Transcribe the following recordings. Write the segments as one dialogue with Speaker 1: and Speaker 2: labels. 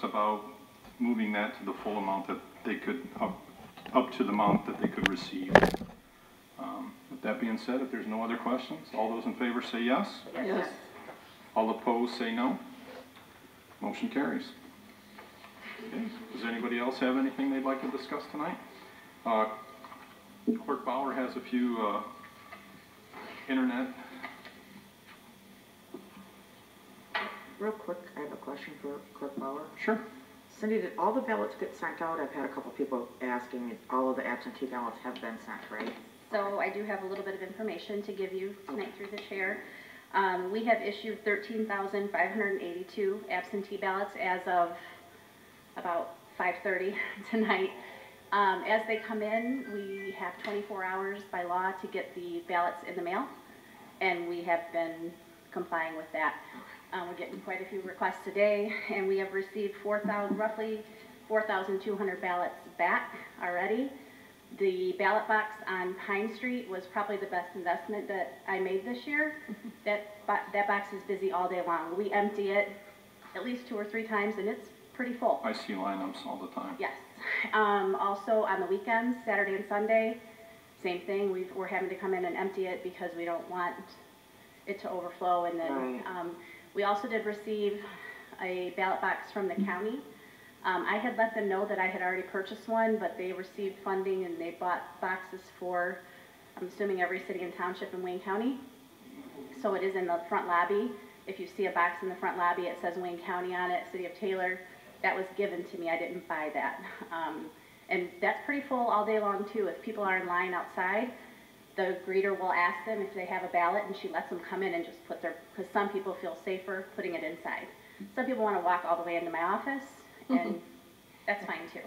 Speaker 1: about moving that to the full amount that they could, up to the amount that they could receive. With that being said, if there's no other questions, all those in favor say yes.
Speaker 2: Yes.
Speaker 1: All opposed say no. Motion carries. Okay. Does anybody else have anything they'd like to discuss tonight? Clerk Bauer has a few internet.
Speaker 2: Real quick, I have a question for Clerk Bauer.
Speaker 1: Sure.
Speaker 2: Cindy, did all the ballots get sent out? I've had a couple people asking if all of the absentee ballots have been sent, right?
Speaker 3: So I do have a little bit of information to give you tonight through the chair. We have issued 13,582 absentee ballots as of about 5:30 tonight. As they come in, we have 24 hours by law to get the ballots in the mail, and we have been complying with that. We're getting quite a few requests today, and we have received roughly 4,200 ballots back already. The ballot box on Pine Street was probably the best investment that I made this year. That box is busy all day long. We empty it at least 2 or 3 times, and it's pretty full.
Speaker 1: I see lineups all the time.
Speaker 3: Yes. Also on the weekends, Saturday and Sunday, same thing. We're having to come in and empty it because we don't want it to overflow. And then we also did receive a ballot box from the county. I had let them know that I had already purchased one, but they received funding and they bought boxes for, I'm assuming, every city and township in Wayne County. So it is in the front lobby. If you see a box in the front lobby, it says Wayne County on it, City of Taylor. That was given to me. I didn't buy that. And that's pretty full all day long too. If people are in line outside, the greeter will ask them if they have a ballot, and she lets them come in and just put their, because some people feel safer putting it inside. Some people want to walk all the way into my office, and that's fine too.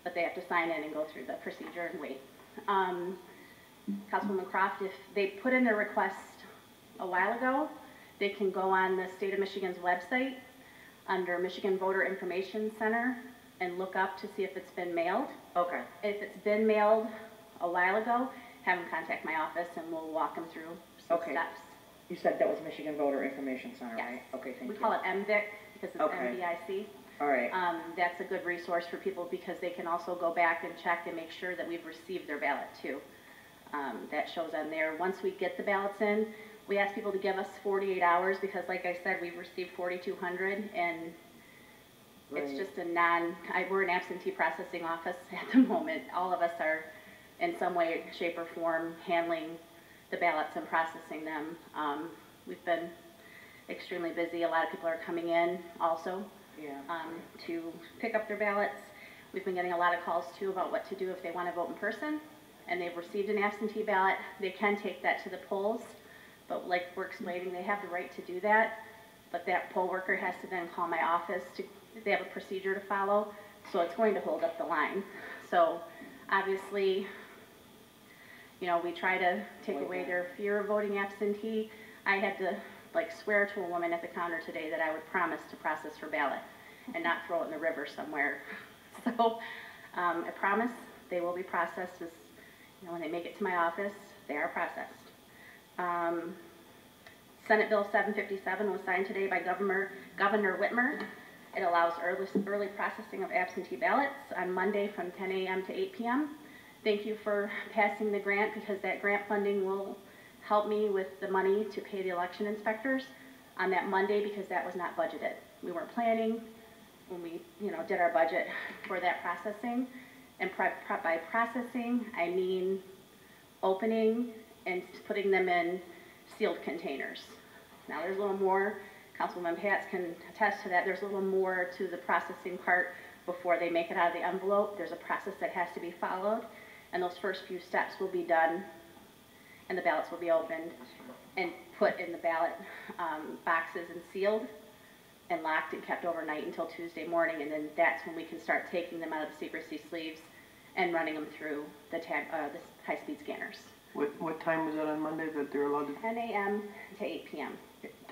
Speaker 3: But they have to sign in and go through the procedure and wait. Councilwoman Croft, if they put in their request a while ago, they can go on the State of Michigan's website under Michigan Voter Information Center and look up to see if it's been mailed.
Speaker 2: Okay.
Speaker 3: If it's been mailed a while ago, have them contact my office and we'll walk them through some steps.
Speaker 2: You said that was Michigan Voter Information Center,
Speaker 3: Yes.
Speaker 2: right? Okay, thank you.
Speaker 3: We call it MVIC because it's MVIC.
Speaker 2: All right.
Speaker 3: That's a good resource for people because they can also go back and check and make sure that we've received their ballot too. That shows on there. Once we get the ballots in, we ask people to give us 48 hours because, like I said, we've received 4,200 and it's just we're an absentee processing office at the moment. All of us are in some way, shape, or form handling the ballots and processing them. We've been extremely busy. A lot of people are coming in also to pick up their ballots. We've been getting a lot of calls too about what to do if they want to vote in person and they've received an absentee ballot. They can take that to the polls, but like we're explaining, they have the right to do that, but that poll worker has to then call my office they have a procedure to follow, so it's going to hold up the line. So obviously, you know, we try to take away their fear of voting absentee. I had to swear to a woman at the counter today that I would promise to process her ballot and not throw it in the river somewhere. So I promise they will be processed as, you know, when they make it to my office, they are processed. Senate Bill 757 was signed today by Governor Whitmer. It allows early processing of absentee ballots on Monday from 10 a.m. to 8 p.m. Thank you for passing the grant because that grant funding will help me with the money to pay the election inspectors on that Monday because that was not budgeted. We weren't planning when we, did our budget for that processing. And by processing, I mean opening and putting them in sealed containers. Now there's a little more. Councilwoman Pats can attest to that. There's a little more to the processing part before they make it out of the envelope. There's a process that has to be followed, and those first few steps will be done, and the ballots will be opened and put in the ballot boxes and sealed and locked and kept overnight until Tuesday morning, and then that's when we can start taking them out of the secrecy sleeves and running them through the high-speed scanners.
Speaker 4: What time was that on Monday that they're allowed to?
Speaker 3: 10 a.m. to 8 p.m.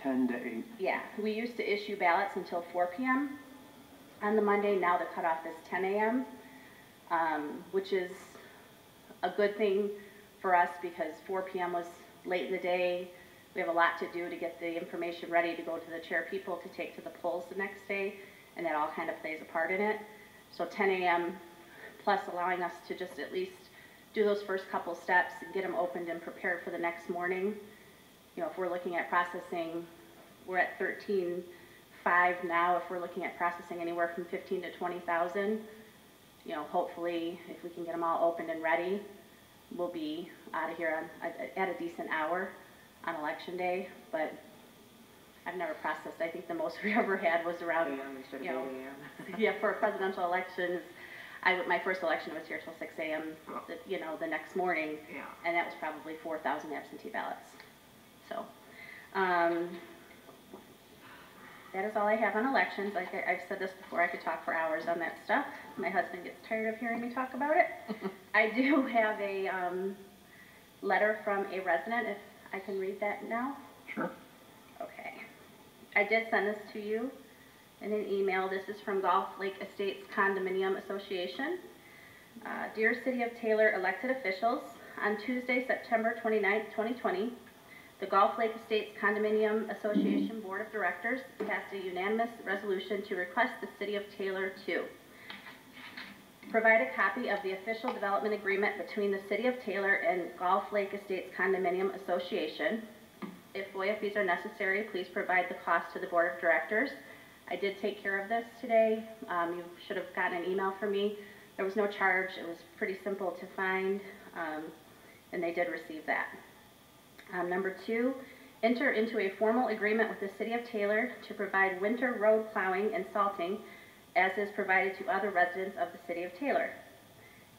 Speaker 4: 10 to 8.
Speaker 3: Yeah, we used to issue ballots until 4 p.m. on the Monday. Now the cutoff is 10 a.m., which is a good thing for us because 4 p.m. was late in the day. We have a lot to do to get the information ready to go to the chair people to take to the polls the next day. and that all kind of plays a part in it. So 10 a.m. plus allowing us to just at least do those first couple steps and get them opened and prepared for the next morning. You know, if we're looking at processing, we're at 13.5 now. If we're looking at processing anywhere from 15 to 20,000, you know, hopefully if we can get them all opened and ready, we'll be out of here at a decent hour on election day. But I've never processed. I think the most we ever had was around,
Speaker 2: instead of
Speaker 3: you know,
Speaker 2: 8 a.m.
Speaker 3: yeah, for presidential elections. My first election was here till 6 a.m. You know, the next morning,
Speaker 2: Yeah.
Speaker 3: and that was probably 4,000 absentee ballots. So, that is all I have on elections. Like I've said this before, I could talk for hours on that stuff. My husband gets tired of hearing me talk about it. I do have a letter from a resident, if I can read that now.
Speaker 1: Sure.
Speaker 3: Okay. I did send this to you in an email. This is from Gulf Lake Estates Condominium Association. Dear City of Taylor elected officials, on Tuesday, September 29th, 2020, the Gulf Lake Estates Condominium Association Board of Directors passed a unanimous resolution to request the City of Taylor to provide a copy of the official development agreement between the City of Taylor and Gulf Lake Estates Condominium Association. If FOIA fees are necessary, please provide the cost to the Board of Directors. I did take care of this today. You should have gotten an email from me. There was no charge. It was pretty simple to find, and they did receive that. Number 2, enter into a formal agreement with the City of Taylor to provide winter road plowing and salting as is provided to other residents of the City of Taylor.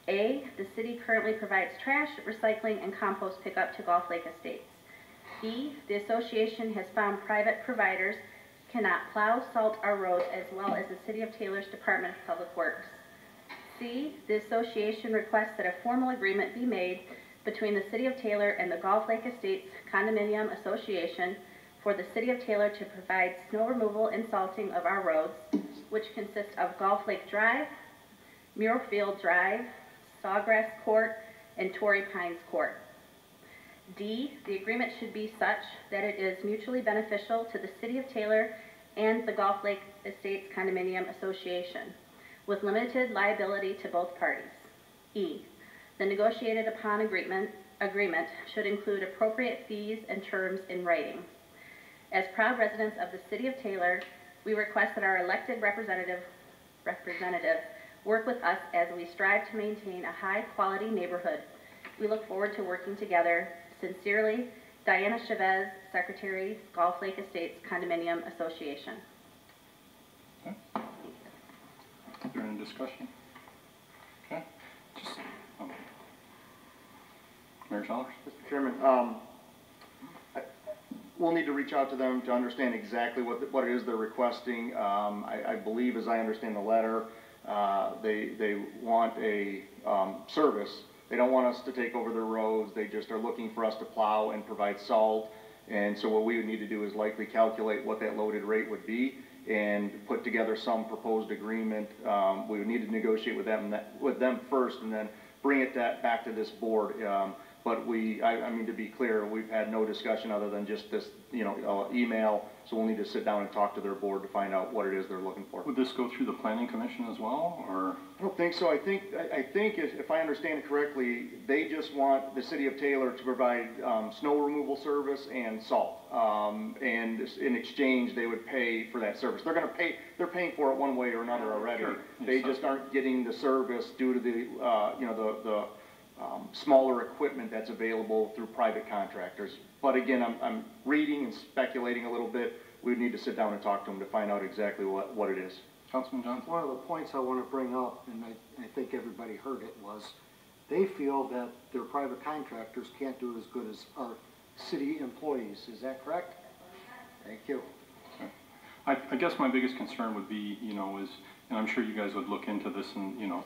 Speaker 3: A, the city currently provides trash, recycling, and compost pickup to Gulf Lake Estates. B, the association has found private providers cannot plow, salt our roads as well as the City of Taylor's Department of Public Works. C, the association requests that a formal agreement be made between the City of Taylor and the Gulf Lake Estates Condominium Association for the City of Taylor to provide snow removal and salting of our roads, which consist of Gulf Lake Drive, Muirfield Drive, Sawgrass Court, and Torrey Pines Court. D, the agreement should be such that it is mutually beneficial to the City of Taylor and the Gulf Lake Estates Condominium Association, with limited liability to both parties. E, the negotiated upon agreement should include appropriate fees and terms in writing. As proud residents of the City of Taylor, we request that our elected representatives work with us as we strive to maintain a high-quality neighborhood. We look forward to working together. Sincerely, Diana Chavez, Secretary, Gulf Lake Estates Condominium Association.
Speaker 1: Okay. Is there any discussion? Okay. Just, Mayor Chalmers?
Speaker 5: Mr. Chairman, we'll need to reach out to them to understand exactly what it is they're requesting. I believe, as I understand the letter, they want a service. They don't want us to take over their roads. They just are looking for us to plow and provide salt. And so what we would need to do is likely calculate what that loaded rate would be and put together some proposed agreement. We would need to negotiate with them first and then bring it back to this board. But I mean, to be clear, we've had no discussion other than just this, email. So we'll need to sit down and talk to their board to find out what it is they're looking for.
Speaker 1: Would this go through the Planning Commission as well, or?
Speaker 5: I don't think so. I think if I understand it correctly, they just want the City of Taylor to provide snow removal service and salt. And in exchange, they would pay for that service. They're paying for it one way or another already.
Speaker 1: Sure.
Speaker 5: They just aren't getting the service due to the smaller equipment that's available through private contractors. But again, I'm reading and speculating a little bit. We would need to sit down and talk to them to find out exactly what it is.
Speaker 1: Councilman Johnson?
Speaker 6: One of the points I want to bring up, and I think everybody heard it, was they feel that their private contractors can't do as good as our city employees. Is that correct? Thank you.
Speaker 1: Okay. I guess my biggest concern would be, and I'm sure you guys would look into this and,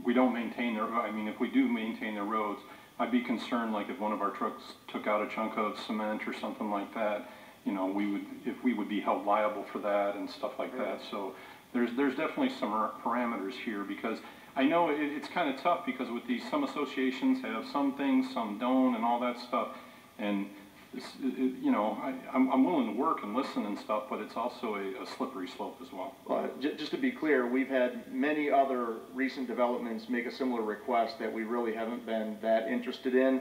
Speaker 1: we don't maintain if we do maintain their roads, I'd be concerned, like if one of our trucks took out a chunk of cement or something like that, we would be held liable for that and stuff like that. So there's definitely some parameters here, because I know it's kind of tough, because with some associations have some things, some don't, and all that stuff. And you know, I'm willing to work and listen and stuff, but it's also a slippery slope as well.
Speaker 5: Just to be clear, we've had many other recent developments make a similar request that we really haven't been that interested in,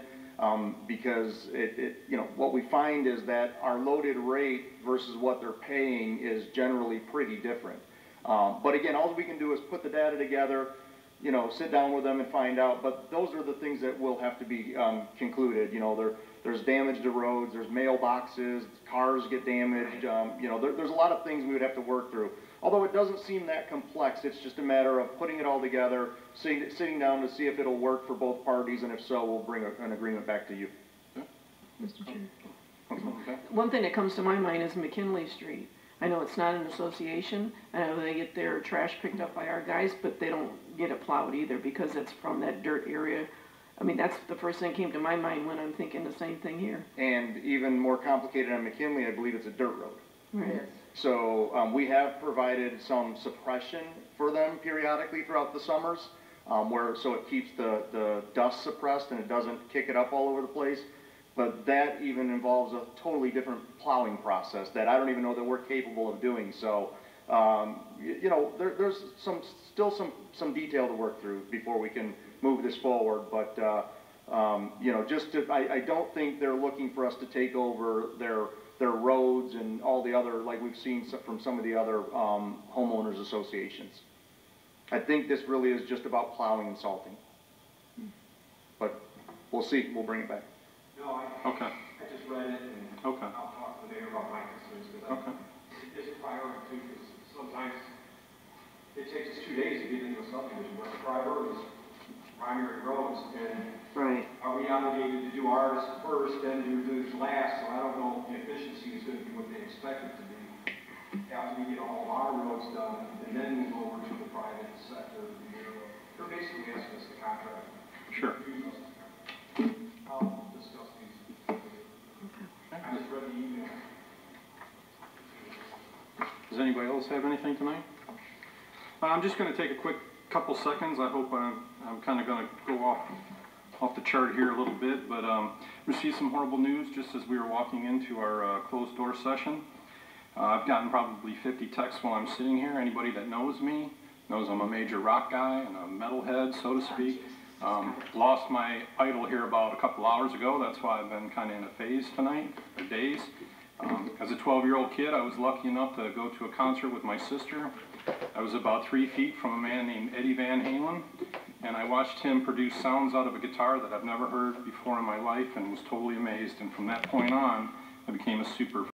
Speaker 5: because you know, what we find is that our loaded rate versus what they're paying is generally pretty different. But again, all we can do is put the data together, you know, sit down with them and find out, but those are the things that will have to be concluded. You know, there's damage to roads, there's mailboxes, cars get damaged, you know, there's a lot of things we would have to work through. Although it doesn't seem that complex, it's just a matter of putting it all together, sitting down to see if it'll work for both parties, and if so, we'll bring an agreement back to you.
Speaker 4: Mr. Chair.
Speaker 1: Okay.
Speaker 4: One thing that comes to my mind is McKinley Street. I know it's not an association, I know they get their trash picked up by our guys, but they don't get it plowed either because it's from that dirt area. I mean, that's the first thing that came to my mind when I'm thinking the same thing here.
Speaker 5: And even more complicated on McKinley, I believe it's a dirt road.
Speaker 4: Right.
Speaker 5: So we have provided some suppression for them periodically throughout the summers, so it keeps the dust suppressed and it doesn't kick it up all over the place. But that even involves a totally different plowing process that I don't even know that we're capable of doing. So, you know, there's still some detail to work through before we can move this forward. But, you know, I don't think they're looking for us to take over their roads and all the other, like we've seen from some of the other homeowners associations. I think this really is just about plowing and salting. But we'll see, we'll bring it back.
Speaker 7: No,
Speaker 1: Okay.
Speaker 7: I just read it and
Speaker 1: Okay.
Speaker 7: I'll talk to the mayor about my concerns because
Speaker 1: Okay.
Speaker 7: it's a priority too, because sometimes it takes us 2 days to get into a subdivision where the priority is primary roads, and
Speaker 4: Right.
Speaker 7: are we obligated to do ours first, then do theirs last? So I don't know if the efficiency is going to be what they expect it to be. After we get all of our roads done, and then move over to the private sector. They're basically asking us to contract.
Speaker 1: Sure.
Speaker 7: Use us. I'll discuss these. I just read the email.
Speaker 1: Does anybody else have anything tonight? I'm just going to take a quick couple seconds. I hope I'm kind of going to go off the chart here a little bit, but received some horrible news just as we were walking into our closed door session. I've gotten probably 50 texts while I'm sitting here. Anybody that knows me knows I'm a major rock guy and a metalhead, so to speak. Lost my idol here about a couple hours ago. That's why I've been kind of in a phase tonight, or days. As a 12-year-old kid, I was lucky enough to go to a concert with my sister. I was about 3 feet from a man named Eddie Van Halen, and I watched him produce sounds out of a guitar that I've never heard before in my life and was totally amazed. And from that point on, I became a super